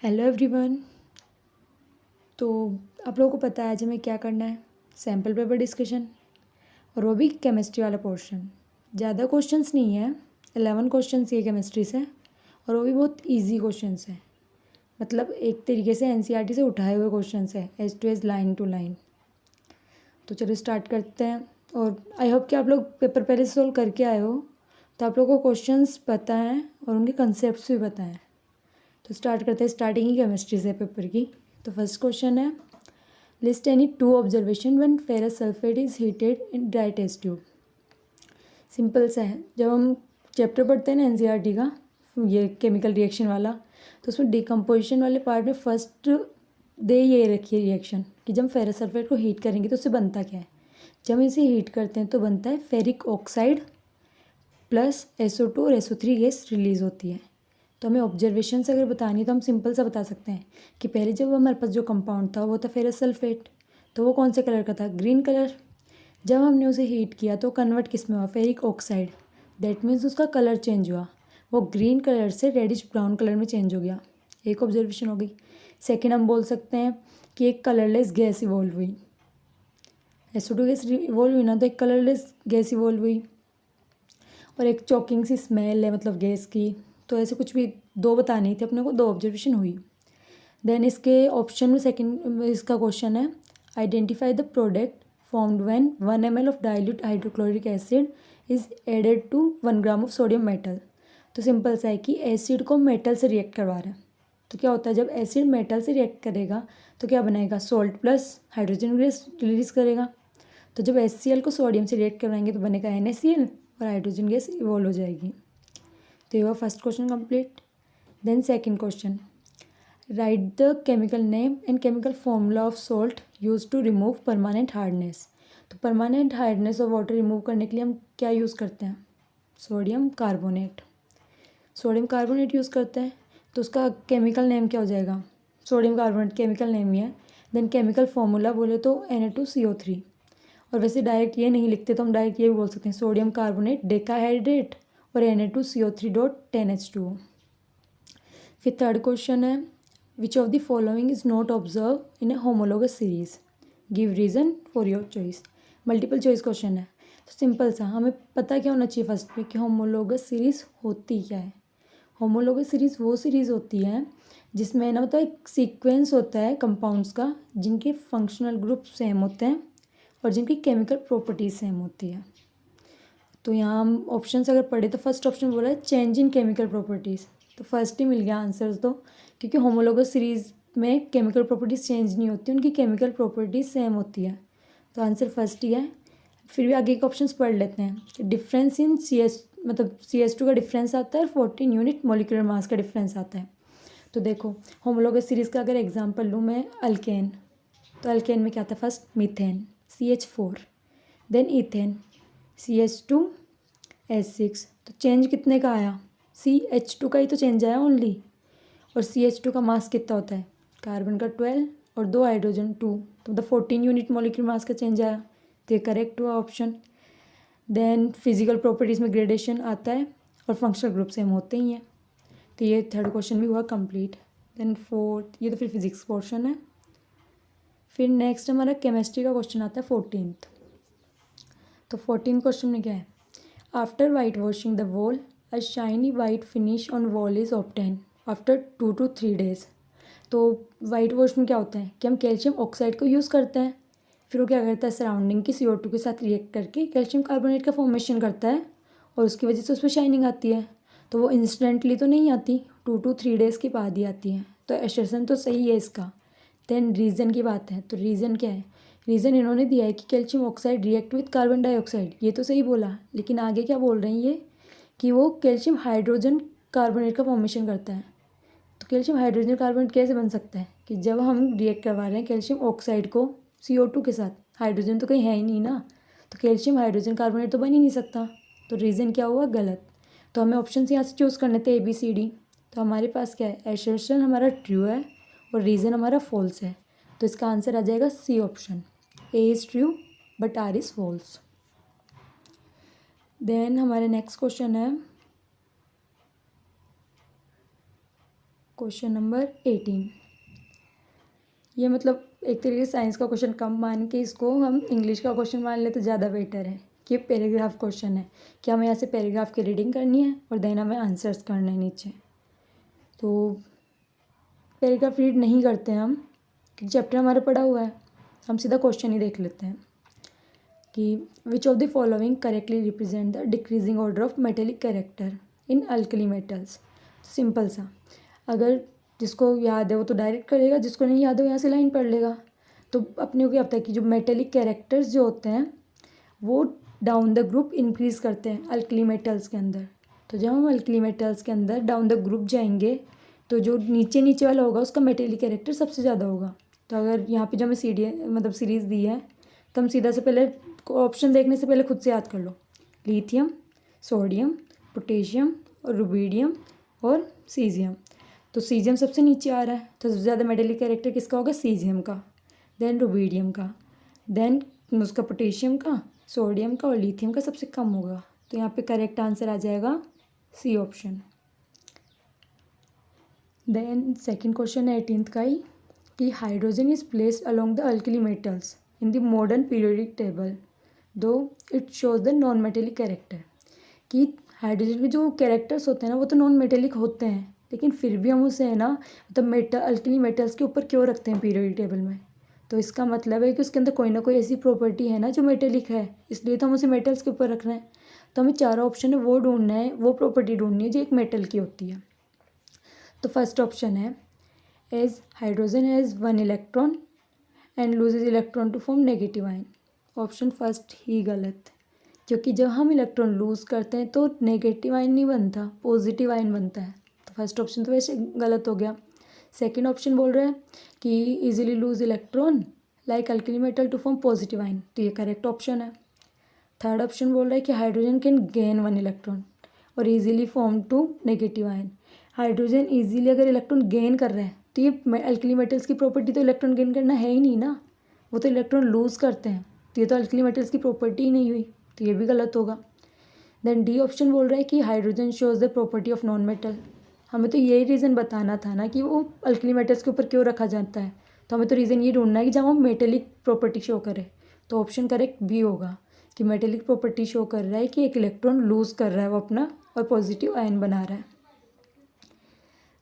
Hello everyone. तो आप लोगों को पता है आज हमें क्या करना है, सैम्पल पेपर डिस्कशन, और वो भी केमिस्ट्री वाला पोर्शन। ज़्यादा क्वेश्चंस नहीं है, 11 क्वेश्चंस ये केमिस्ट्री से, और वो भी बहुत इजी क्वेश्चंस हैं। मतलब एक तरीके से एनसीईआरटी से उठाए हुए क्वेश्चंस है, edge to edge, line to line. तो चलो स्टार्ट करते हैं। और आई होप कि आप लोग पेपर पहले से सोल्व करके आए हो, तो आप लोगों को क्वेश्चंस पता हैं और उनके कंसेप्ट भी पता हैं। तो स्टार्ट करते हैं, स्टार्टिंग ही केमिस्ट्री से पेपर की। तो फर्स्ट क्वेश्चन है, list any two observation when ferrous sulphate is heated in dry test tube. Simple सा है, जब हम चैप्टर पढ़ते हैं ना एनसीईआरटी का, ये केमिकल रिएक्शन वाला, तो उसमें डिकम्पोजिशन वाले पार्ट में फर्स्ट दे ये रखिए रिएक्शन कि जब फेरस सल्फेट को हीट करेंगे तो उससे बनता क्या है। जब हम इसे हीट करते हैं तो बनता है फेरिक ऑक्साइड प्लस SO2 और SO3 गैस रिलीज़ होती है। तो हमें ऑब्जर्वेशन से अगर बतानी है तो हम सिंपल सा बता सकते हैं कि पहले जब हमारे पास जो कंपाउंड था वो था फेरस सल्फेट। तो वो कौन से कलर का था, ग्रीन कलर। जब हमने उसे हीट किया तो कन्वर्ट किस में हुआ, फेरिक ऑक्साइड। दैट मीन्स उसका कलर चेंज हुआ, वो ग्रीन कलर से रेडिश ब्राउन कलर में चेंज हो गया। एक ऑब्जर्वेशन हो गई। सेकेंड हम बोल सकते हैं कि एक कलरलेस गैस इवॉल्व हुई। SO2 गैस इवॉल्व हुई ना, तो एक कलरलेस गैस इवॉल्व हुई। और एक चॉकिंग सी स्मेल है मतलब गैस की। तो ऐसे कुछ भी दो बतानी थी अपने को, दो ऑब्जर्वेशन हुई। देन इसके ऑप्शन में सेकंड इसका क्वेश्चन है, identify the product formed when 1 ml of dilute hydrochloric acid is added to 1 gram of sodium metal. तो सिंपल सा है कि एसिड को मेटल से रिएक्ट करवा रहा है। तो क्या होता है, जब एसिड मेटल से रिएक्ट करेगा तो क्या बनेगा, salt plus hydrogen gas release करेगा। तो जब HCl को सोडियम से रिएक्ट करवाएंगे तो बनेगा NaCl और हाइड्रोजन गैस इवॉल्व हो जाएगी। तो ये हुआ first question complete. Then second question, right the chemical name and chemical formula of salt use to remove permanent hardness. तो permanent hardness of water remove करने के लिए हम क्या यूज़ करते हैं, sodium carbonate. Sodium carbonate use करते हैं, तो उसका केमिकल नेम क्या हो जाएगा, सोडियम कार्बोनेट केमिकल नेम ही है। देन केमिकल फॉर्मूला बोले तो Na2CO3। और वैसे डायरेक्ट ये नहीं लिखते तो हम डायरेक्ट ये भी बोल सकते हैं, सोडियम कार्बोनेट डेकाहाइड्रेट और Na2CO3.10H2O। फिर थर्ड क्वेश्चन है, which of the following is not observe in a homologous series, give reason for your choice. Multiple choice question है। तो सिंपल सा हमें पता क्या होना चाहिए फर्स्ट में कि होमोलोगस सीरीज होती क्या है। होमोलोगस सीरीज वो सीरीज होती है जिसमें ना मतलब एक सीक्वेंस होता है कंपाउंड्स का जिनके फंक्शनल ग्रुप सेम होते हैं और जिनकी केमिकल प्रॉपर्टीज सेम होती है। तो यहाँ हम ऑप्शंस अगर पढ़े तो फर्स्ट ऑप्शन बोला है चेंज इन केमिकल प्रॉपर्टीज़। तो फर्स्ट ही मिल गया आंसर्स दो, क्योंकि होमोलोगस सीरीज में केमिकल प्रॉपर्टीज़ चेंज नहीं होती, उनकी केमिकल प्रॉपर्टीज़ सेम होती है। तो आंसर फर्स्ट ही है। फिर भी आगे के ऑप्शंस पढ़ लेते हैं कि डिफरेंस इन मतलब CH2 का डिफरेंस आता है और 14 यूनिट मोलिकुलर मास का डिफरेंस आता है। तो देखो होमोलोगस सीरीज़ का अगर एग्जांपल लूँ मैं, अल्केन। तो अल्केन में क्या आता है, first methane CH4, then ethane CH2H6। तो चेंज कितने का आया, CH2 का ही तो चेंज आया ओनली। और CH2 का मास कितना होता है, कार्बन का 12 और 2 हाइड्रोजन 2, तो मतलब 14 यूनिट मॉलिक्यूलर मास का चेंज आया। तो ये करेक्ट हुआ ऑप्शन। देन फिजिकल प्रॉपर्टीज़ में ग्रेडेशन आता है और फंक्शनल ग्रुप सेम होते ही हैं। तो ये थर्ड क्वेश्चन भी हुआ कंप्लीट। देन फोर्थ, ये तो फिर फिजिक्स पोर्शन है। फिर नेक्स्ट हमारा केमिस्ट्री का क्वेश्चन आता है 14th। तो 14 क्वेश्चन में क्या है, after white washing the wall a shiny white finish on wall is obtain after 2 to 3 days। तो वाइट वॉश में क्या होता है कि हम कैल्शियम ऑक्साइड को यूज़ करते हैं, फिर वो क्या करता है सराउंडिंग की CO2 के साथ रिएक्ट करके कैल्शियम कार्बोनेट का फॉर्मेशन करता है और उसकी वजह से उस पर शाइनिंग आती है। तो वो इंस्टेंटली तो नहीं आती, 2 to 3 days के बाद ही आती है। तो एसर्शन तो सही है इसका। देन रीज़न की बात है, तो रीज़न क्या है, रीज़न इन्होंने दिया है कि calcium oxide react with carbon dioxide, ये तो सही बोला, लेकिन आगे क्या बोल रहे हैं ये कि वो कैल्शियम हाइड्रोजन कार्बोनेट का फॉर्मेशन करता है। तो कैल्शियम हाइड्रोजन कार्बोनेट कैसे बन सकता है कि जब हम रिएक्ट करवा रहे हैं कैल्शियम ऑक्साइड को CO2 के साथ, हाइड्रोजन तो कहीं है ही नहीं ना, तो कैल्शियम हाइड्रोजन कार्बोनेट तो बन ही नहीं सकता। तो रीज़न क्या हुआ, गलत। तो हमें ऑप्शन यहाँ से चूज़ करने थे ABCD। तो हमारे पास क्या है, एसर्शन हमारा ट्रू है और रीज़न हमारा फॉल्स है। तो इसका आंसर आ जाएगा C option, A is true but R is false. Then हमारे नेक्स्ट क्वेश्चन है, क्वेश्चन नंबर 18। ये मतलब एक तरीके से साइंस का क्वेश्चन कम मान के इसको हम इंग्लिश का क्वेश्चन मान ले तो ज़्यादा बेटर है कि पैराग्राफ क्वेश्चन है कि हमें यहाँ से पैराग्राफ की रीडिंग करनी है और देन हमें आंसर्स करने हैं नीचे। तो पैराग्राफ रीड नहीं करते हैं हम क्योंकि चैप्टर हमारा पढ़ा हुआ है, हम सीधा क्वेश्चन ही देख लेते हैं कि विच of the following correctly represent the decreasing order of metallic character in alkali metals. Simple सा, अगर जिसको याद है वो तो डायरेक्ट करेगा, जिसको नहीं याद है वो यहाँ से लाइन पढ़ लेगा। तो अपने को क्या पता है कि जो मेटेलिक कैरेक्टर्स जो होते हैं वो डाउन द ग्रुप इंक्रीज़ करते हैं अल्कली मेटल्स के अंदर। तो जब हम अल्कली मेटल्स के अंदर डाउन द ग्रुप जाएंगे तो जो नीचे नीचे वाला होगा उसका मेटेलिक कैरेक्टर सबसे ज़्यादा होगा। तो अगर यहाँ पे जो हमें मतलब सीरीज़ दी है तो हम सीधा से पहले ऑप्शन देखने से पहले खुद से याद कर लो, लिथियम, सोडियम, पोटेशियम और रुबीडियम और सीजियम। तो सीजियम सबसे नीचे आ रहा है तो सबसे ज़्यादा मेटेलिक कैरेक्टर किसका होगा, सीजियम का, देन रुबीडियम का, देन उसका पोटेशियम का, सोडियम का और लिथियम का सबसे कम होगा। तो यहाँ पे करेक्ट आंसर आ जाएगा C option. Then second question है 18th का ही कि hydrogen is placed along the alkali metals in the modern periodic table though it shows the non metallic character. कि हाइड्रोजन के जो कैरेक्टर्स होते हैं ना वो तो नॉन मेटेलिक होते हैं, लेकिन फिर भी हम उसे है ना मतलब अल्कली मेटल्स के ऊपर क्यों रखते हैं पीरियोडिक टेबल में। तो इसका मतलब है कि उसके अंदर कोई ना कोई ऐसी प्रॉपर्टी है ना जो मेटेलिक है, इसलिए तो हम उसे मेटल्स के ऊपर रख रहे हैं। तो हमें चारों ऑप्शन है वो ढूंढना है, वो प्रॉपर्टी ढूंढनी है जो एक मेटल की होती है। तो फर्स्ट ऑप्शन है as hydrogen has 1 electron and loses electron to form negative ion. Option first ही गलत, क्योंकि जब हम इलेक्ट्रॉन लूज़ करते हैं तो नेगेटिव आयन नहीं बनता, पॉजिटिव आयन बनता है। तो फर्स्ट ऑप्शन तो वैसे गलत हो गया। सेकंड ऑप्शन बोल रहा है कि easily lose electron like alkali metal to form positive ion, तो ये करेक्ट ऑप्शन है। थर्ड ऑप्शन बोल रहा है कि हाइड्रोजन कैन गेन 1 इलेक्ट्रॉन और easily form to negative ion. Hydrogen easily अगर इलेक्ट्रॉन गेन कर रहा है तो ये अल्कली मेटल्स की प्रॉपर्टी तो इलेक्ट्रॉन गेन करना है ही नहीं ना, वो तो इलेक्ट्रॉन लूज़ करते हैं, तो ये तो अल्कली मेटल्स की प्रॉपर्टी ही नहीं हुई, तो ये भी गलत होगा। देन डी ऑप्शन बोल रहा है कि hydrogen shows the property of non metal. हमें तो यही रीज़न बताना था ना कि वो अल्कली मेटल्स के ऊपर क्यों रखा जाता है, तो हमें तो रीज़न ये ढूंढना है कि जब हम मेटेलिक प्रॉपर्टी शो करे। तो ऑप्शन करेक्ट बी होगा कि मेटेलिक प्रॉपर्टी शो कर रहा है कि एक इलेक्ट्रॉन लूज़ कर रहा है वो अपना और पॉजिटिव आयन बना रहा है।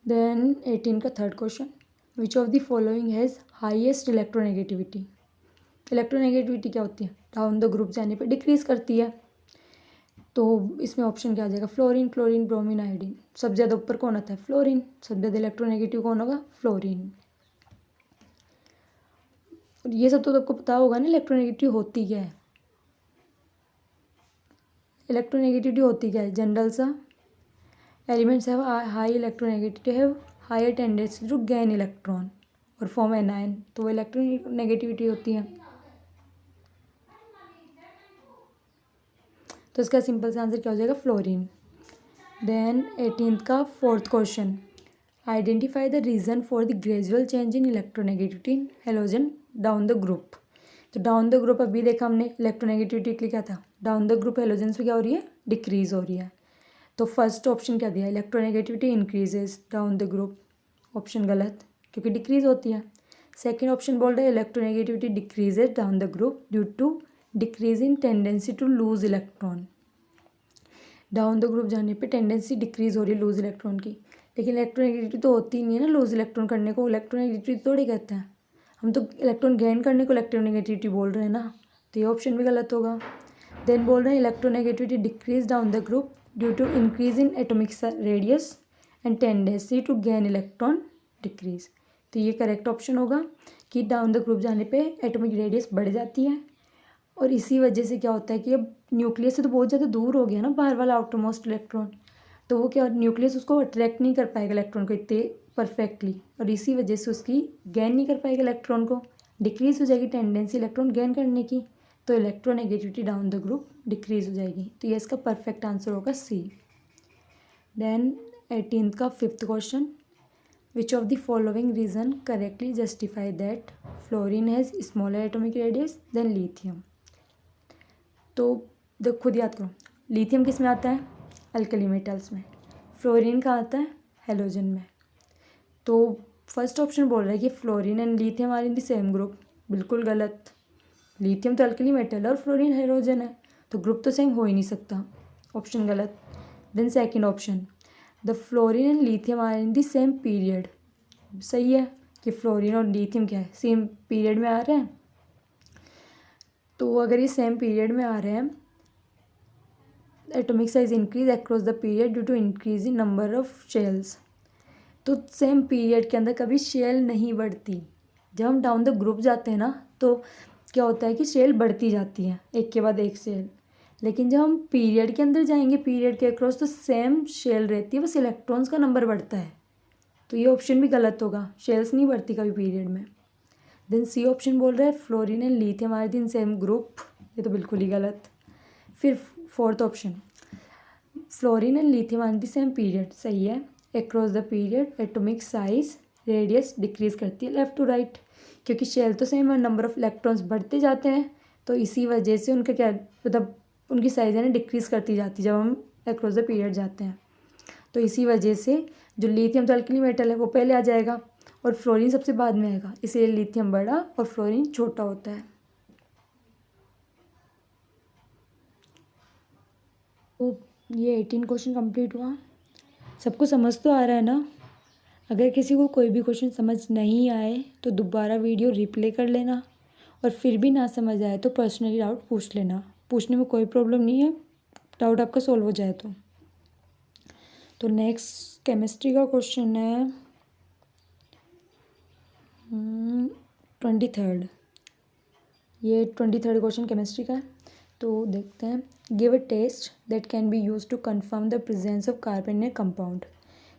देन 18 का third question, which of the following has highest electronegativity. Electronegativity क्या होती है, डाउन द ग्रुप जाने पर डिक्रीज़ करती है। तो इसमें ऑप्शन क्या आ जाएगा, फ्लोरीन, क्लोरीन, ब्रोमीन, आयोडीन। सबसे ज़्यादा ऊपर कौन आता है, फ्लोरीन। सबसे ज़्यादा इलेक्ट्रोनेगेटिव कौन होगा, फ्लोरीन। और ये सब तो आपको पता होगा ना इलेक्ट्रोनेगेटिव होती क्या है। इलेक्ट्रोनेगेटिविटी होती क्या है, जनरल सा, elements have high electronegativity have higher tendency to gain electron और फॉर्म एन आयन, तो वो इलेक्ट्रोनेगेटिविटी होती है। तो इसका सिंपल सा आंसर क्या हो जाएगा, फ्लोरीन। देन 18th का fourth question, identify the reason for the gradual change in electronegativity in halogen down the group. तो डाउन द ग्रुप अभी देखा हमने इलेक्ट्रोनेगेटिविटी के लिए क्या था, डाउन द ग्रुप हेलोजन में क्या हो रही है, डिक्रीज हो रही है। तो फर्स्ट ऑप्शन क्या दिया, electronegativity increases down the group. Option गलत, क्योंकि डिक्रीज होती है। सेकेंड ऑप्शन बोल रहा है electronegativity decreases down the group due to decrease in tendency to lose electron. Down the group जाने पे टेंडेंसी डिक्रीज हो रही है लूज इलेक्ट्रॉन की, लेकिन इलेक्ट्रोनेगेटिविटी तो होती ही नहीं है ना लूज इलेक्ट्रॉन करने को, इलेक्ट्रोनेगेटिविटी थोड़ी कहते हैं, हम तो इलेक्ट्रॉन गेन करने को इलेक्ट्रोनेगेटिविटी बोल रहे हैं ना, तो ये ऑप्शन भी गलत होगा। देन बोल रहे हैं electronegativity decrease down the group due to increase in atomic radius and tendency to gain electron decrease. तो ये करेक्ट ऑप्शन होगा कि डाउन द ग्रुप जाने पे एटॉमिक रेडियस बढ़ जाती है और इसी वजह से क्या होता है कि अब न्यूक्लियस से तो बहुत ज़्यादा दूर हो गया ना बाहर वाला आउटर मोस्ट इलेक्ट्रॉन, तो वो क्या न्यूक्लियस उसको अट्रैक्ट नहीं कर पाएगा इलेक्ट्रॉन को इतने परफेक्टली, और इसी वजह से उसकी गेन नहीं कर पाएगा इलेक्ट्रॉन को, डिक्रीज हो जाएगी टेंडेंसी इलेक्ट्रॉन गेन करने की, तो electronegativity down the group decrease हो जाएगी। तो ये इसका परफेक्ट आंसर होगा सी। देन 18th का fifth question, which of the following reason correctly justify that fluorine has smaller atomic radius than lithium. तो खुद याद करो, लिथियम किस में आता है, अल्कली मेटल्स में, फ्लोरीन कहाँ आता है, हेलोजन में। तो फर्स्ट ऑप्शन बोल रहा है कि fluorine and lithium are in the same group, बिल्कुल गलत। लिथियम तो अल्कली मेटल है और फ्लोरीन हाइड्रोजन है, तो ग्रुप तो सेम हो ही नहीं सकता, ऑप्शन गलत। Then second option, the fluorine and lithium are in the same period, सही है कि फ्लोरीन और लिथियम क्या है, सेम पीरियड में आ रहे हैं। तो अगर ये सेम पीरियड में आ रहे हैं, atomic size increase across the period due to increase in number of shells, तो सेम पीरियड के अंदर कभी शेल नहीं बढ़ती। जब हम डाउन द ग्रुप जाते हैं ना, तो क्या होता है कि शेल बढ़ती जाती है एक के बाद एक शेल, लेकिन जब हम पीरियड के अंदर जाएंगे, पीरियड के अक्रॉस, तो सेम शेल रहती है, बस इलेक्ट्रॉन्स का नंबर बढ़ता है। तो ये ऑप्शन भी गलत होगा, शेल्स नहीं बढ़ती कभी पीरियड में। देन सी ऑप्शन बोल रहा है fluorine and lithium are in same group, ये तो बिल्कुल ही गलत। फिर fourth option, fluorine and lithium are in the same period, सही है। Across the period atomic size radius decrease करती है लेफ्ट टू राइट, क्योंकि शेल तो सेम है, नंबर ऑफ इलेक्ट्रॉन्स बढ़ते जाते हैं, तो इसी वजह से उनका क्या मतलब उनकी साइज है ना डिक्रीज करती जाती है जब हम अक्रॉस द पीरियड जाते हैं। तो इसी वजह से जो लिथियम तो अल्कली मेटल है वो पहले आ जाएगा और फ्लोरीन सबसे बाद में आएगा, इसलिए लिथियम बड़ा और फ्लोरीन छोटा होता है। तो ये 18 क्वेश्चन कंप्लीट हुआ। सबको समझ तो आ रहा है ना? अगर किसी को कोई भी क्वेश्चन समझ नहीं आए तो दोबारा वीडियो रिप्ले कर लेना, और फिर भी ना समझ आए तो पर्सनली डाउट पूछ लेना, पूछने में कोई प्रॉब्लम नहीं है, डाउट आपका सॉल्व हो जाए तो नेक्स्ट केमिस्ट्री का क्वेश्चन है 23rd, ये 23rd क्वेश्चन केमिस्ट्री का है। तो देखते हैं, give a test that can be use to confirm the presence of carbon in a compound.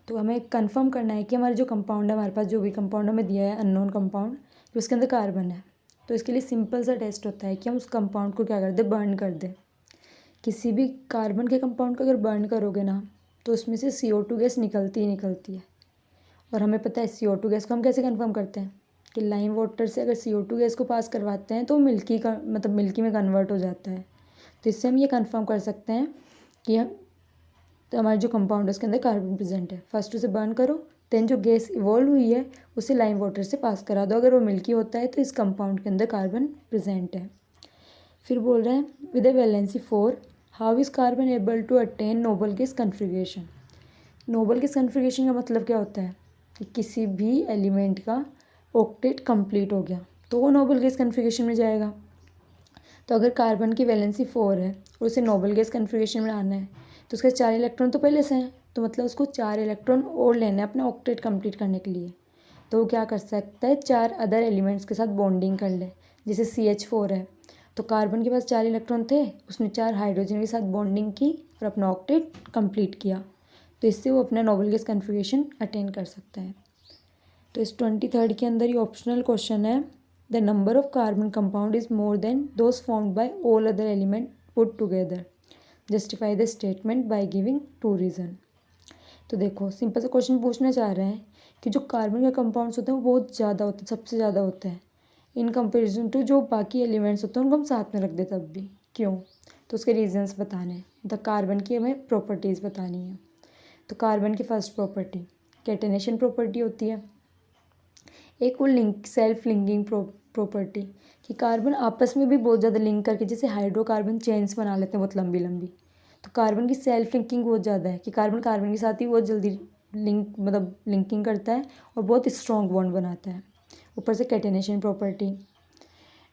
तो हमें कंफर्म करना है कि हमारे जो कंपाउंड है, हमारे पास जो भी कंपाउंड हमें दिया है अननोन कंपाउंड, तो उसके अंदर कार्बन है। तो इसके लिए सिंपल सा टेस्ट होता है कि हम उस कंपाउंड को क्या कर दें, बर्न कर दें। किसी भी कार्बन के कंपाउंड को अगर बर्न करोगे ना, तो उसमें से CO2 गैस निकलती ही निकलती है। और हमें पता है CO2 गैस को हम कैसे कंफर्म करते हैं कि लाइम वाटर से अगर CO2 गैस को पास करवाते हैं तो मिल्की का मतलब मिल्की में कन्वर्ट हो जाता है। तो इससे हम ये कंफर्म कर सकते हैं कि हम तो हमारे जो कंपाउंड है उसके अंदर कार्बन प्रेजेंट है। फर्स्ट उसे बर्न करो, देन जो गैस इवॉल्व हुई है उसे लाइम वाटर से पास करा दो, अगर वो मिल्की होता है तो इस कंपाउंड के अंदर कार्बन प्रेजेंट है। फिर बोल रहे हैं with a valency 4 how is carbon able to attain noble gas configuration. Noble gas configuration का मतलब क्या होता है कि किसी भी एलिमेंट का ऑक्टेट कंप्लीट हो गया तो वो नोबल गैस कन्फिग्रेशन में जाएगा। तो अगर कार्बन की वैलेंसी 4 है और उसे नोबल गैस कन्फिग्रेशन में आना है तो उसके 4 इलेक्ट्रॉन तो पहले से हैं, तो मतलब उसको 4 इलेक्ट्रॉन और लेना है अपना ऑक्टेट कंप्लीट करने के लिए। तो वो क्या कर सकता है, 4 अदर एलिमेंट्स के साथ बॉन्डिंग कर ले। जैसे CH4 है, तो कार्बन के पास 4 इलेक्ट्रॉन थे, उसने 4 हाइड्रोजन के साथ बॉन्डिंग की और अपना ऑक्टेट कंप्लीट किया, तो इससे वो अपना नोबल गैस कन्फिग्रेशन अटेन कर सकता है। तो इस 23rd के अंदर ये ऑप्शनल क्वेश्चन है, the number of carbon compound is more than those formed by all other element put together, justify the statement by giving 2 reason. तो देखो सिंपल सा क्वेश्चन पूछना चाह रहे हैं कि जो कार्बन के कंपाउंड्स होते हैं वो बहुत ज़्यादा होते हैं, सबसे ज़्यादा होते हैं इन कंपेरिजन टू जो बाकी एलिमेंट्स होते हैं उनको हम साथ में रख दें तब भी, क्यों? तो उसके रीजंस बताने हैं। द कार्बन की हमें प्रॉपर्टीज़ बतानी है। तो कार्बन की फर्स्ट प्रॉपर्टी कैटेनेशन प्रॉपर्टी होती है। एक वो लिंक सेल्फ लिंकिंग प्रॉपर्टी कि कार्बन आपस में भी बहुत ज़्यादा लिंक करके, जैसे हाइड्रोकार्बन चेन्स बना लेते हैं बहुत लंबी लंबी, तो कार्बन की सेल्फ लिंकिंग बहुत ज़्यादा है कि कार्बन कार्बन के साथ ही बहुत जल्दी लिंकिंग करता है और बहुत स्ट्रॉन्ग बॉन्ड बनाता है। ऊपर से कैटेनेशन प्रॉपर्टी,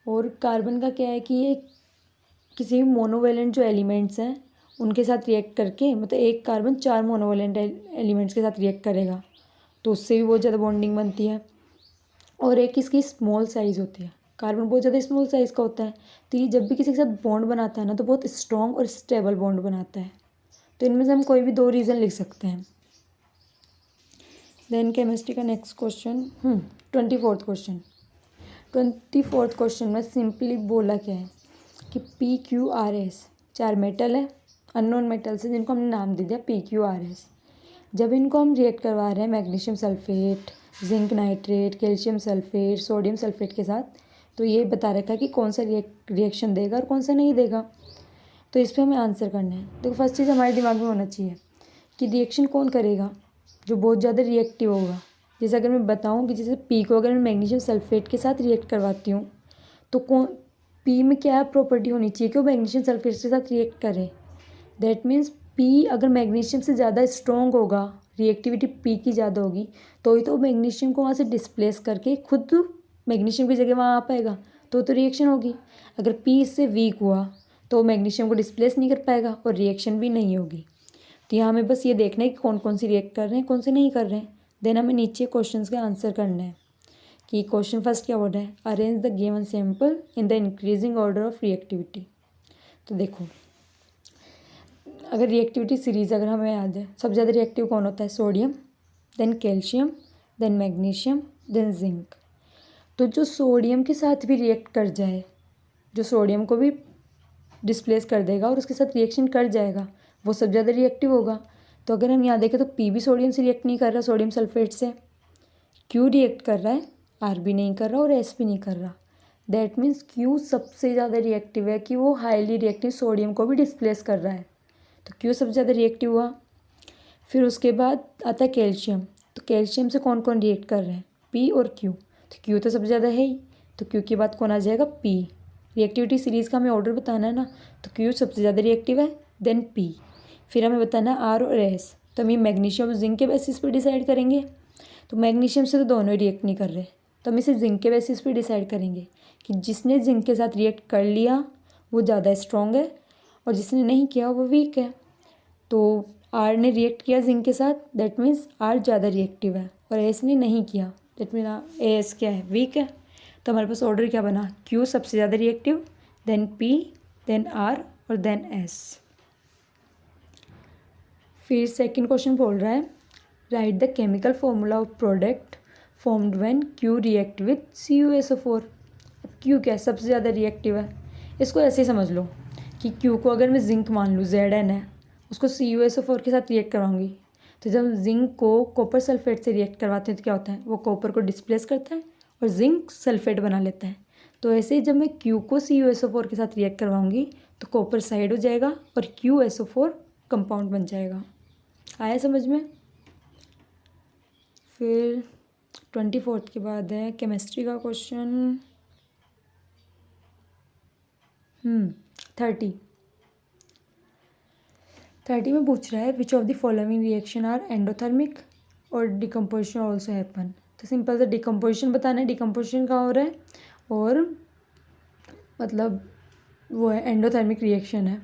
और कार्बन का क्या है कि ये किसी भी मोनोवेलेंट जो एलिमेंट्स हैं उनके साथ रिएक्ट करके, मतलब एक कार्बन 4 मोनोवेलेंट एलिमेंट्स के साथ रिएक्ट करेगा तो उससे भी बहुत ज़्यादा बॉन्डिंग बनती है। और एक इसकी स्मॉल साइज़ होती है, कार्बन बहुत ज़्यादा स्मॉल साइज़ का होता है, तो ये जब भी किसी के साथ बॉन्ड बनाता है ना तो बहुत स्ट्रॉन्ग और स्टेबल बॉन्ड बनाता है। तो इनमें से हम कोई भी 2 रीज़न लिख सकते हैं। देन केमिस्ट्री का next question 24th question. 24th question में सिंपली बोला क्या है कि PQRS 4 मेटल है, अननोन मेटल्स है जिनको हमने नाम दे दिया PQRS। जब इनको हम रिएक्ट करवा रहे हैं magnesium sulphate, zinc nitrate, calcium sulphate, sodium sulphate के साथ, तो ये बता रखा है कि कौन सा रिएक्शन देगा और कौन सा नहीं देगा। तो इस पर हमें आंसर करना है। तो फर्स्ट चीज़ हमारे दिमाग में होना चाहिए कि रिएक्शन कौन करेगा, जो बहुत ज़्यादा रिएक्टिव होगा, जैसे अगर मैं बताऊँ कि जैसे पी को अगर मैं मैग्नीशियम सल्फेट के साथ रिएक्ट करवाती हूँ तो कौन पी में क्या प्रॉपर्टी होनी चाहिए कि वो मैग्नीशियम सल्फेट के साथ रिएक्ट करे। दैट मीन्स पी अगर मैग्नीशियम से ज़्यादा स्ट्रॉन्ग होगा, रिएक्टिविटी पी की ज़्यादा होगी, तो ही तो मैग्नीशियम को वहाँ से डिस्प्लेस करके खुद मैग्नीशियम की जगह वहाँ आ पाएगा, तो रिएक्शन होगी। अगर पी इससे वीक हुआ तो मैग्नीशियम को डिस्प्लेस नहीं कर पाएगा और रिएक्शन भी नहीं होगी। तो यहाँ हमें बस ये देखना है कि कौन कौन सी रिएक्ट कर रहे हैं, कौन से नहीं कर रहे हैं। देन हमें नीचे क्वेश्चन का आंसर करना है कि क्वेश्चन फर्स्ट क्या बोल रहा है, arrange the given sample in the increasing order of reactivity. तो देखो अगर रिएक्टिविटी सीरीज अगर हमें याद है, सबसे ज़्यादा रिएक्टिव कौन होता है, sodium, then calcium, then magnesium, then zinc. तो जो सोडियम के साथ भी रिएक्ट कर जाए, जो सोडियम को भी डिस्प्लेस कर देगा और उसके साथ रिएक्शन कर जाएगा, वो सबसे ज़्यादा रिएक्टिव होगा। तो अगर हम यहाँ देखें तो पी भी सोडियम से रिएक्ट नहीं कर रहा, सोडियम सल्फेट से। क्यू रिएक्ट कर रहा है, आर भी नहीं कर रहा और एस भी नहीं कर रहा। दैट मीन्स क्यू सबसे ज़्यादा रिएक्टिव है कि वो हाईली रिएक्टिव सोडियम को भी डिस्प्लेस कर रहा है, तो क्यू सबसे ज़्यादा रिएक्टिव हुआ। फिर उसके बाद आता है कैल्शियम। तो कैल्शियम से कौन कौन रिएक्ट कर रहे हैं, पी और क्यू। तो क्यू तो सबसे ज़्यादा है ही, तो क्यू के बाद कौन आ जाएगा, पी। रिएक्टिविटी सीरीज़ का हमें ऑर्डर बताना है ना, तो क्यू सबसे ज़्यादा रिएक्टिव है, देन पी। फिर हमें बताना है आर और एस। तो हम ये मैग्नीशियम और जिंक के बेसिस पर डिसाइड करेंगे। तो मैग्नीशियम से तो दोनों ही रिएक्ट नहीं कर रहे, तो हम इसे जिंक के बेसिस पर डिसाइड करेंगे कि जिसने जिंक के साथ रिएक्ट कर लिया वो ज़्यादा स्ट्रॉन्ग है और जिसने नहीं किया वो वीक है। तो आर ने रिएक्ट किया जिंक के साथ, दैट मीन्स आर ज़्यादा रिएक्टिव है, और एस ने नहीं किया, दैट मीन एस क्या है, वीक है। तो हमारे पास ऑर्डर क्या बना, क्यू सबसे ज़्यादा reactive, then P, then R और देन एस। फिर सेकंड क्वेश्चन बोल रहा है, write the chemical formula of product formed when Q react with CuSO4। Q क्या है, सबसे ज़्यादा रिएक्टिव है। इसको ऐसे ही समझ लो कि क्यू को अगर मैं जिंक मान लूँ, Zn है, उसको CuSO4 के साथ रिएक्ट करवाऊंगी, तो जब जिंक को कॉपर सल्फेट से रिएक्ट करवाते हैं तो क्या होता है, वो कॉपर को डिस्प्लेस करता है और जिंक सल्फेट बना लेता है। तो ऐसे ही जब मैं क्यू को CuSO4 के साथ रिएक्ट करवाऊंगी तो कॉपर साइड हो जाएगा और QSO4 कंपाउंड बन जाएगा। आया समझ में। फिर 24 के बाद है केमिस्ट्री का क्वेश्चन 30 में पूछ रहा है which of the following reaction are endothermic और डिकम्पोजिशन ऑल्सो हैपन। तो सिंपल से डिकम्पोजिशन बताना है, डिकम्पोजिशन कहाँ हो रहा है, और मतलब वो है एंडोथर्मिक रिएक्शन है।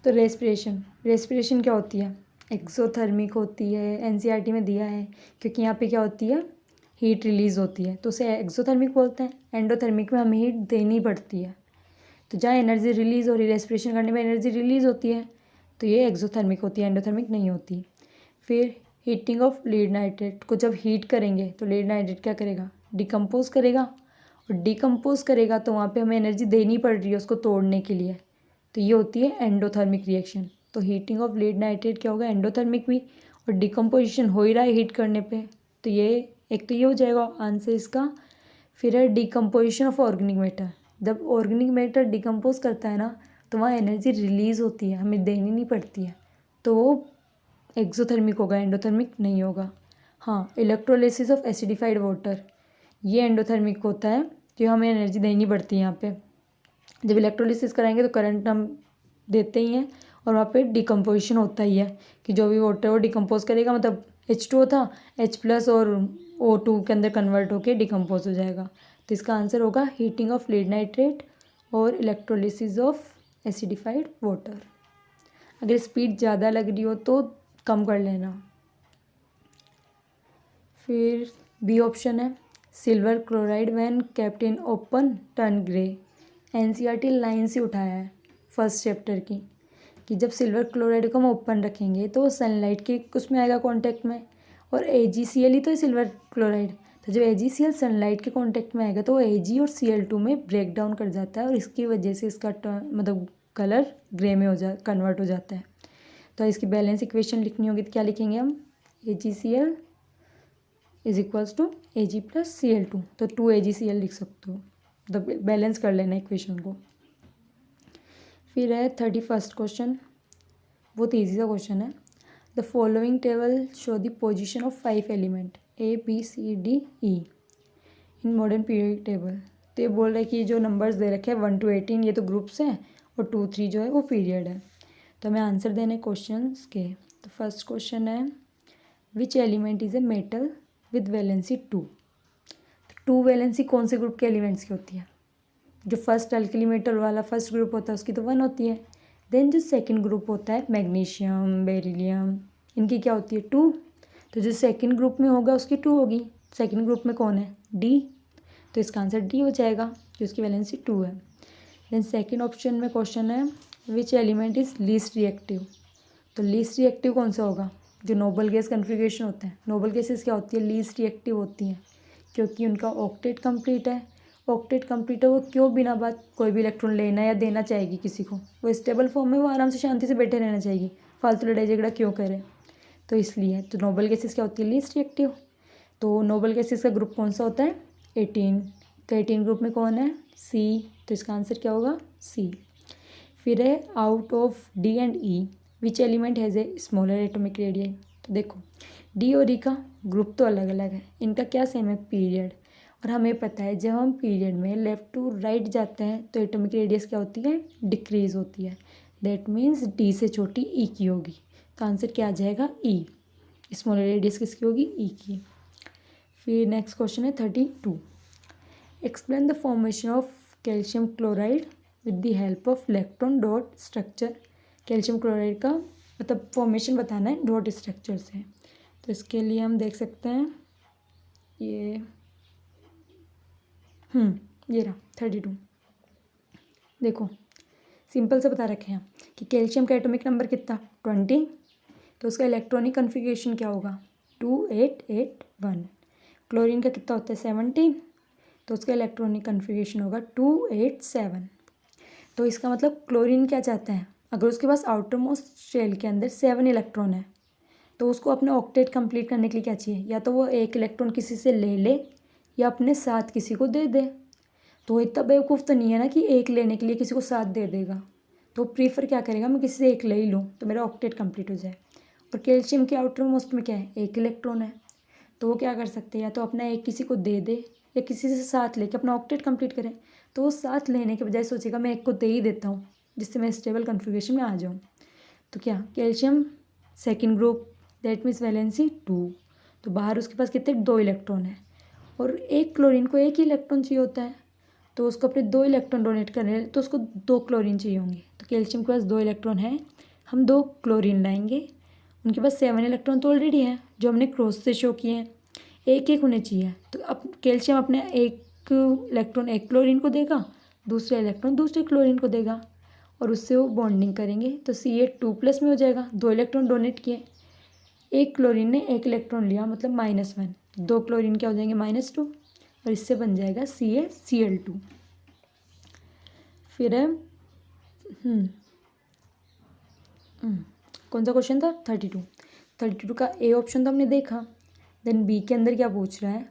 तो रेस्पिरेशन क्या होती है, एक्सोथर्मिक होती है, NCERT में दिया है, क्योंकि यहाँ पे क्या होती है, हीट रिलीज़ होती है, तो उसे एक्सोथर्मिक बोलते हैं। एंडोथर्मिक में हमें हीट देनी पड़ती है, तो जहाँ एनर्जी रिलीज़ हो रही है, रेस्पिरेशन करने में एनर्जी रिलीज़ होती है, तो ये एक्सोथर्मिक होती है, एंडोथर्मिक नहीं होती। फिर हीटिंग ऑफ लीड नाइट्रेट को जब हीट करेंगे तो लीड नाइट्रेट क्या करेगा, डिकम्पोज करेगा, और डिकम्पोज करेगा तो वहाँ पे हमें एनर्जी देनी पड़ रही है उसको तोड़ने के लिए, तो ये होती है एंडोथर्मिक रिएक्शन। तो हीटिंग ऑफ लीड नाइट्रेट क्या होगा, एंडोथर्मिक भी, और डिकम्पोजिशन हो ही रहा है हीट करने पे, तो ये एक तो ये हो जाएगा आंसर इसका। फिर है डिकम्पोजिशन ऑफ ऑर्गेनिक मैटर। जब ऑर्गेनिक मैटर डिकम्पोज करता है ना तो वहाँ एनर्जी रिलीज़ होती है, हमें देनी नहीं पड़ती है, तो वो एक्सोथर्मिक होगा, एंडोथर्मिक नहीं होगा। हाँ, इलेक्ट्रोलिसिस ऑफ एसिडिफाइड वाटर, ये एंडोथर्मिक होता है, कि हमें एनर्जी देनी पड़ती है यहाँ पे। जब इलेक्ट्रोलिसिस कराएंगे तो करंट हम देते ही हैं, और वहाँ पे डिकम्पोजिशन होता ही है कि जो भी वाटर वो डिकम्पोज करेगा, मतलब H2O था, H+ और O2 के अंदर कन्वर्ट होके डिकम्पोज हो जाएगा। तो इसका आंसर होगा हीटिंग ऑफ लीड नाइट्रेट और इलेक्ट्रोलिसिस ऑफ एसिडिफाइड वाटर। अगर स्पीड ज़्यादा लग रही हो तो कम कर लेना। फिर बी ऑप्शन है, silver chloride when kept in open turn grey. NCERT line से उठाया है फर्स्ट चैप्टर की, कि जब सिल्वर क्लोराइड को हम ओपन रखेंगे तो सनलाइट के उसमें आएगा कांटेक्ट में, और AgCl ही तो है सिल्वर क्लोराइड, तो जब AgCl सनलाइट के कांटेक्ट में आएगा तो वो Ag और Cl2 में ब्रेक डाउन कर जाता है, और इसकी वजह से इसका मतलब कलर ग्रे में कन्वर्ट हो जाता है। तो इसकी बैलेंस इक्वेशन लिखनी होगी तो क्या लिखेंगे हम, AgCl is equals to Ag+Cl2, तो 2AgCl लिख सकते हो, तो बैलेंस कर लेना इक्वेशन को। फिर है 31 क्वेश्चन, बहुत ईजी सा क्वेश्चन है। The following table show the position of 5 element ABCDE in modern period table. तो ये बोल रहा है कि जो नंबर्स दे रखे हैं 1 to 18 ये तो ग्रुप्स हैं और 2 3 जो है वो पीरियड है। तो हमें आंसर देने क्वेश्चन के। तो फर्स्ट क्वेश्चन है which element is a metal with valency 2। 2 valency कौन से ग्रुप के एलिमेंट्स की होती है? जो फर्स्ट अल्कली मेटल वाला फर्स्ट ग्रुप होता है उसकी तो 1 होती है। देन जो सेकंड ग्रुप होता है मैग्नीशियम बेरिलियम इनकी क्या होती है 2। तो जो सेकंड ग्रुप में होगा उसकी 2 होगी। सेकंड ग्रुप में कौन है D, तो इसका आंसर D हो जाएगा जो इसकी वैलेंसी 2 है। देन सेकंड ऑप्शन में क्वेश्चन है which element is least reactive. तो लीस्ट रिएक्टिव कौन सा होगा? जो नोबल गैस कन्फिग्रेशन होता है। नोबल गैसेस क्या होती है लीस्ट रिएक्टिव होती हैं क्योंकि उनका ऑक्टेट कंप्लीट है। ऑक्टेट कंप्लीट है वो क्यों बिना बात कोई भी इलेक्ट्रॉन लेना या देना चाहेगी किसी को। वो स्टेबल फॉर्म में वो आराम से शांति से बैठे रहना चाहेगी, फालतू लड़ाई झगड़ा क्यों करे। तो इसलिए तो नोबल गैसेस क्या होती है लीस्ट रिएक्टिव। तो नोबल गैसेस का ग्रुप कौन सा होता है 18। तो 18 ग्रुप में कौन है C, तो इसका आंसर क्या होगा C। फिर है out of D and E which element has a smaller atomic radius. तो देखो D और E का ग्रुप तो अलग अलग है, इनका क्या सेम है पीरियड। और हमें पता है जब हम पीरियड में लेफ़्ट टू राइट जाते हैं तो एटॉमिक रेडियस क्या होती है डिक्रीज होती है। दैट मीन्स D से छोटी E की होगी। तो आंसर क्या आ जाएगा E। स्मॉलर रेडियस किसकी होगी E की। फिर नेक्स्ट क्वेश्चन है 32। Explain the formation of calcium chloride with the help of electron dot structure. Calcium chloride का मतलब फॉर्मेशन बताना है डॉट स्ट्रक्चर से। तो इसके लिए हम देख सकते हैं ये रहा 32। देखो सिंपल से बता रखे हैं कि कैल्शियम का एटॉमिक नंबर कितना 20। तो उसका इलेक्ट्रॉनिक कन्फिग्रेशन क्या होगा 2881। क्लोरीन का कितना होता है 17, तो उसका इलेक्ट्रॉनिक कन्फिग्रेशन होगा 287। तो इसका मतलब क्लोरीन क्या चाहता है अगर उसके पास आउटर मोस्ट शेल के अंदर 7 इलेक्ट्रॉन है तो उसको अपने ऑक्टेट कंप्लीट करने के लिए क्या चाहिए, या तो वो एक इलेक्ट्रॉन किसी से ले ले या अपने साथ किसी को दे दे। तो इतना बेवकूफ़ तो नहीं है ना कि एक लेने के लिए किसी को साथ दे देगा। तो प्रीफर क्या करेगा मैं किसी से एक ले ही लूँ तो मेरा ऑक्टेट कंप्लीट हो जाए। और कैल्शियम के आउटर मोस्ट में क्या है एक इलेक्ट्रॉन है, तो वो क्या कर सकते हैं या तो अपना एक किसी को दे दे या किसी से साथ लेके अपना ऑक्टेट कंप्लीट करें। तो वो साथ लेने के बजाय सोचेगा मैं एक को दे ही देता हूँ जिससे मैं स्टेबल कन्फिग्रेशन में आ जाऊँ। तो क्या calcium second group that means valency 2। तो बाहर उसके पास कितने 2 इलेक्ट्रॉन है और एक क्लोरीन को एक ही इलेक्ट्रॉन चाहिए होता है। तो उसको अपने 2 इलेक्ट्रॉन डोनेट करने तो उसको 2 क्लोरीन चाहिए होंगे। तो कैल्शियम के पास 2 इलेक्ट्रॉन है, हम 2 क्लोरीन लाएंगे। उनके पास 7 इलेक्ट्रॉन तो ऑलरेडी है जो हमने क्रॉस से शो किए हैं, एक एक होने चाहिए। तो अब कैल्शियम अपने एक इलेक्ट्रॉन एक क्लोरीन को देगा, दूसरा इलेक्ट्रॉन दूसरे क्लोरीन को देगा और उससे वो बॉन्डिंग करेंगे तो Ca2+ में हो जाएगा। 2 इलेक्ट्रॉन डोनेट किए, एक क्लोरीन ने एक इलेक्ट्रॉन लिया मतलब -1, 2 क्लोरीन क्या हो जाएंगे -2 और इससे बन जाएगा CaCl2। फिर है कौन सा क्वेश्चन था 32 का ए ऑप्शन तो हमने देखा। देन बी के अंदर क्या पूछ रहा है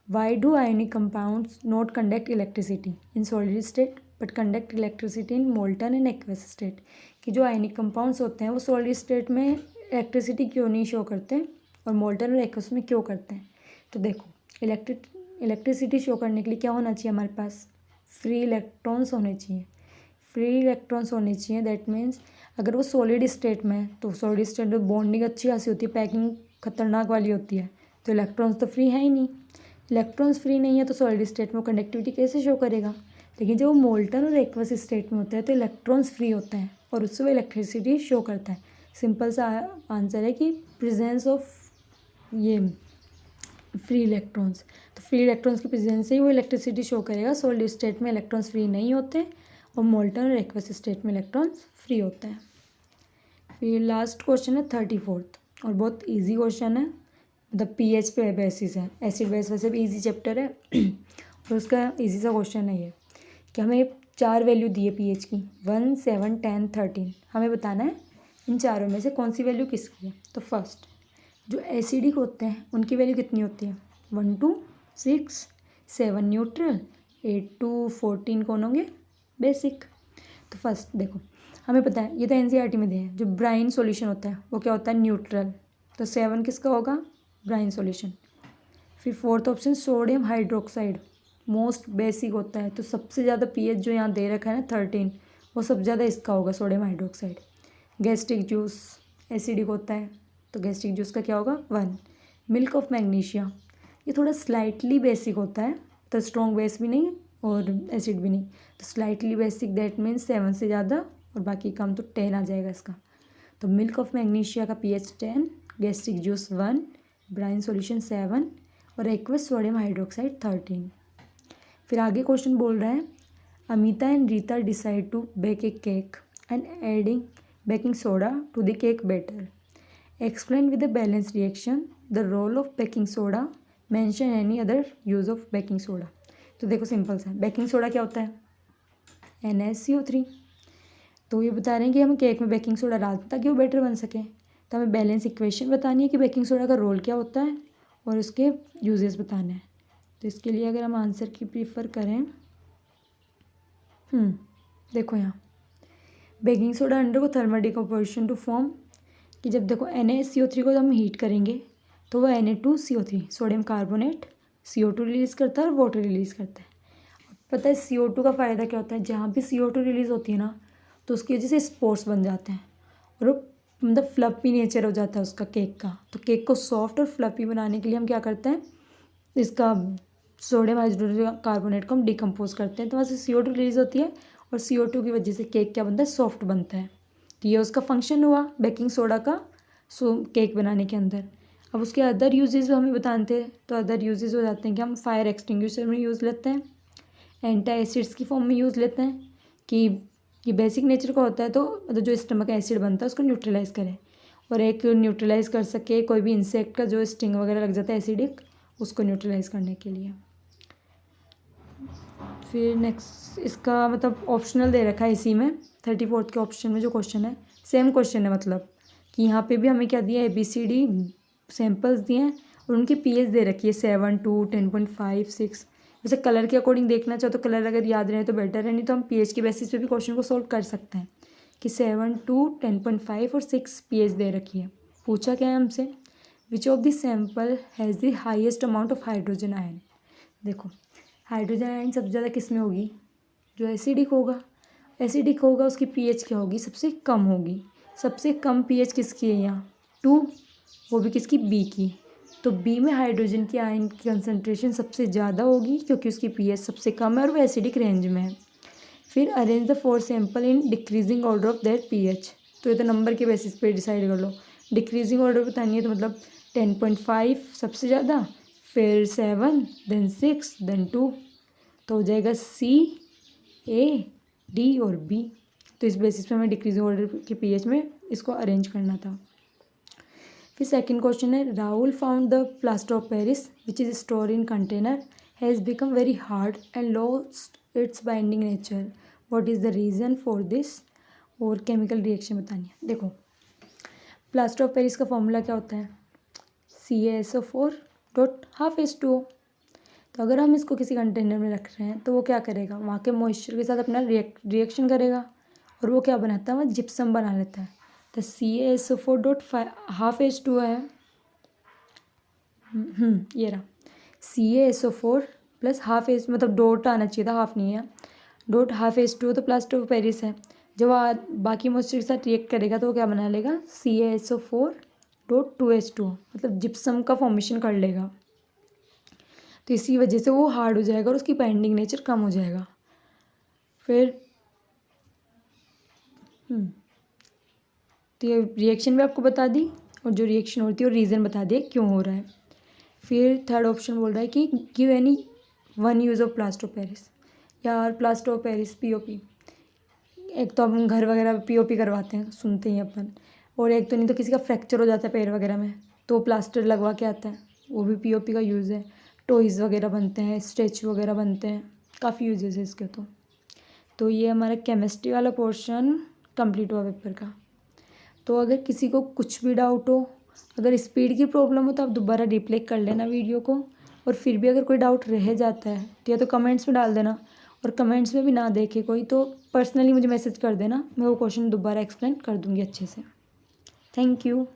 why do ionic compounds not conduct electricity in solid state but conduct electricity in molten and aqueous state. कि जो आयनिक कंपाउंड्स होते हैं वो सॉलिड स्टेट में इलेक्ट्रिसिटी क्यों नहीं शो करते और मोल्टन और एक्वस में क्यों करते हैं। तो देखो इलेक्ट्रिसिटी शो करने के लिए क्या होना चाहिए हमारे पास फ्री इलेक्ट्रॉन्स होने चाहिए। फ्री इलेक्ट्रॉन्स होने चाहिए दैट मीन्स अगर वो सॉलिड स्टेट में है तो सॉलिड स्टेट में बॉन्डिंग अच्छी खासी होती है, पैकिंग खतरनाक वाली होती है, तो इलेक्ट्रॉन्स तो फ्री है ही नहीं। इलेक्ट्रॉन्स फ्री नहीं है तो सॉलिड स्टेट में कंडक्टिविटी कैसे शो करेगा। लेकिन जब वो मोल्टन और एक्वस स्टेट में होता है तो इलेक्ट्रॉन्स फ्री होते हैं और उससे वो इलेक्ट्रिसिटी शो करता है। सिंपल सा आंसर है कि प्रेजेंस ऑफ ये फ्री इलेक्ट्रॉन्स। तो फ्री इलेक्ट्रॉन्स की प्रेजेंस से ही वो इलेक्ट्रिसिटी शो करेगा। सॉलिड स्टेट में इलेक्ट्रॉन्स फ्री नहीं होते और मोल्टन और एक्वस स्टेट में इलेक्ट्रॉन्स फ्री होते हैं। फिर लास्ट क्वेश्चन है 34 और बहुत इजी क्वेश्चन है, मतलब pH पे बेसिस है। एसिड बेस वैसे भी इजी चैप्टर है और उसका इजी सा क्वेश्चन है ये कि हमें 4 वैल्यू दी है pH की 1, 7, 10, 13। हमें बताना है इन चारों में से कौन सी वैल्यू किसकी है। तो फर्स्ट जो एसिडिक होते हैं उनकी वैल्यू कितनी होती है 1 to 6, 7 न्यूट्रल, 8 to 14 कौन होंगे बेसिक। तो फर्स्ट देखो हमें पता है, ये तो एनसीईआरटी में दिया है, जो ब्राइन सॉल्यूशन होता है वो क्या होता है, न्यूट्रल। तो 7 किसका होगा, ब्राइन सॉल्यूशन। फिर fourth option sodium hydroxide, most basic होता है, तो सबसे ज़्यादा पीएच जो यहाँ दे रखा है ना 13, वो सबसे ज़्यादा इसका होगा, sodium hydroxide. Gastric juice acidic होता है, तो गैस्ट्रिक जूस का क्या होगा, 1। मिल्क ऑफ मैग्नीशिया, ये थोड़ा स्लाइटली बेसिक होता है, तो स्ट्रॉन्ग बेस भी नहीं और एसिड भी नहीं, तो स्लाइटली बेसिक, दैट मीन्स 7 से ज़्यादा और बाकी कम, तो 10 आ जाएगा इसका। तो मिल्क ऑफ मैग्नीशिया का pH 10, gastric juice 1, brine solution 7 और एक्वस सोडियम हाइड्रोक्साइड 13। फिर आगे क्वेश्चन बोल रहा है, Amita and Rita decide to bake a cake and adding baking soda to the cake batter. Explain with the balance reaction the role of baking soda, mention any other use of baking soda. तो देखो simple सा, baking soda क्या होता है, NaCO3। तो ये बता रहे हैं कि हम केक में बेकिंग सोडा डालते हैं ताकि वो बेटर बन सके। तो हमें बैलेंस इक्वेशन बतानी है कि बेकिंग सोडा का रोल क्या होता है और उसके यूजेस बताने हैं। तो इसके लिए अगर हम आंसर की प्रीफर करें, देखो यहाँ बेकिंग सोडा अंडर को थर्मल डिकम्पोजिशन टू फॉर्म, कि जब देखो NaCO3 को हम हीट करेंगे तो वह Na2CO3 sodium carbonate CO2 release करता है और वाटर रिलीज़ करता है। पता है CO2 का फ़ायदा क्या होता है, जहाँ भी CO2 रिलीज़ होती है ना तो उसकी वजह से स्पोर्स बन जाते हैं और वो मतलब फ्लफी नेचर हो जाता है उसका केक का। तो केक को सॉफ्ट और फ्लफी बनाने के लिए हम क्या करते हैं, इसका सोडियम हाइड्रोजन कार्बोनेट को हम डिकम्पोज करते हैं, तो वहाँ से CO2 रिलीज़ होती है और CO2 की वजह से केक क्या बनता है, सॉफ्ट बनता है। तो ये उसका फंक्शन हुआ बेकिंग सोडा का केक बनाने के अंदर। अब उसके अदर यूजेस हमें बताते हैं, तो अदर यूजेस हो जाते हैं कि हम फायर एक्सटिंग्विशर में यूज़ लेते हैं, एंटी एसिड्स की फॉर्म में यूज़ लेते हैं कि ये बेसिक नेचर का होता है, तो मतलब जो स्टमक एसिड बनता है उसको न्यूट्रलाइज़ करे और एक न्यूट्रलाइज़ कर सके कोई भी इंसेक्ट का जो स्टिंग वगैरह लग जाता है एसिडिक, उसको न्यूट्रलाइज़ करने के लिए। फिर नेक्स्ट इसका मतलब ऑप्शनल दे रखा है इसी में 34th के ऑप्शन में जो क्वेश्चन है, सेम क्वेश्चन है, मतलब कि यहाँ पे भी हमें क्या दिया है, ABCD सैम्पल्स दिए हैं और उनकी पीएच दे रखी है 7, 2, 10.5, 6। वैसे कलर के अकॉर्डिंग देखना चाहो तो कलर अगर याद रहे तो बेटर है, नहीं तो हम पीएच की बेसिस पे भी क्वेश्चन को सॉल्व कर सकते हैं कि 7, 2, 10.5 और 6 पीएच दे रखी है। पूछा क्या है हमसे, which of this sample has the highest amount of hydrogen ion. देखो हाइड्रोजन आयन सबसे ज़्यादा किस में होगी, जो एसिडिक होगा, एसिडिक होगा उसकी पीएच क्या होगी, सबसे कम होगी। सबसे कम पीएच किसकी है यहाँ 2, वो भी किसकी, बी की। तो बी में हाइड्रोजन की आयन की कंसनट्रेशन सबसे ज़्यादा होगी क्योंकि उसकी पीएच सबसे कम है और वो एसिडिक रेंज में है। फिर arrange the 4 sample in decreasing order of that pH, तो ये तो नंबर के बेसिस पे डिसाइड कर लो। डिक्रीजिंग ऑर्डर बतानी है तो मतलब 10.5 सबसे ज़्यादा, फिर 7, देन 6, देन 2, तो हो जाएगा C, A, D और B। तो इस बेसिस पे हमें डिक्रीजिंग ऑर्डर के पीएच में इसको अरेंज करना था। फिर सेकंड क्वेश्चन है, Rahul found the plaster of Paris which is store in container has become very hard and lost its binding nature, what is the reason for this, और chemical reaction बतानी है। देखो प्लास्टर ऑफ पेरिस का formula क्या होता है, CaSO4.12H2O। तो अगर हम इसको किसी कंटेनर में रख रहे हैं तो वो क्या करेगा, वहाँ के मॉइस्चर के साथ अपना रिएक्शन करेगा और वो क्या बनाता है, वह जिप्सम बना लेता है। तो CaSO4.12H2O है, ये रहा CaSO4 प्लस हाफ एच, मतलब डॉट आना चाहिए था, हाफ नहीं है, डॉट हाफ H2O तो प्लास्टर ऑफ पेरिस है। जब बाकी मॉइस्चर के साथ रिएक्ट करेगा तो वो क्या बना लेगा, CaSO4.2H2O, मतलब जिप्सम का फॉर्मेशन कर लेगा। तो इसी वजह से वो हार्ड हो जाएगा और उसकी बाइंडिंग नेचर कम हो जाएगा। फिर तो ये रिएक्शन भी आपको बता दी और जो रिएक्शन होती है वो रीज़न बता दिया क्यों हो रहा है। फिर थर्ड ऑप्शन बोल रहा है कि give any one use of plaster of Paris. यार प्लास्टर ऑफ पेरिस POP, एक तो हम घर वगैरह POP करवाते हैं, सुनते ही अपन, और एक तो नहीं तो किसी का फ्रैक्चर हो जाता है पैर वगैरह में तो प्लास्टर लगवा के आता है, वो भी POP का यूज़ है। टॉयज़ वगैरह बनते हैं, स्टैचू वगैरह बनते हैं, काफ़ी यूजेस है इसके। तो ये हमारा केमिस्ट्री वाला पोर्शन कंप्लीट हुआ पेपर का। तो अगर किसी को कुछ भी डाउट हो, अगर स्पीड की प्रॉब्लम हो तो आप दोबारा रिप्ले कर लेना वीडियो को, और फिर भी अगर कोई डाउट रह जाता है तो या तो कमेंट्स में डाल देना, और कमेंट्स में भी ना देखे कोई तो पर्सनली मुझे मैसेज कर देना, मैं वो क्वेश्चन दोबारा एक्सप्लेन कर दूँगी अच्छे से। Thank you.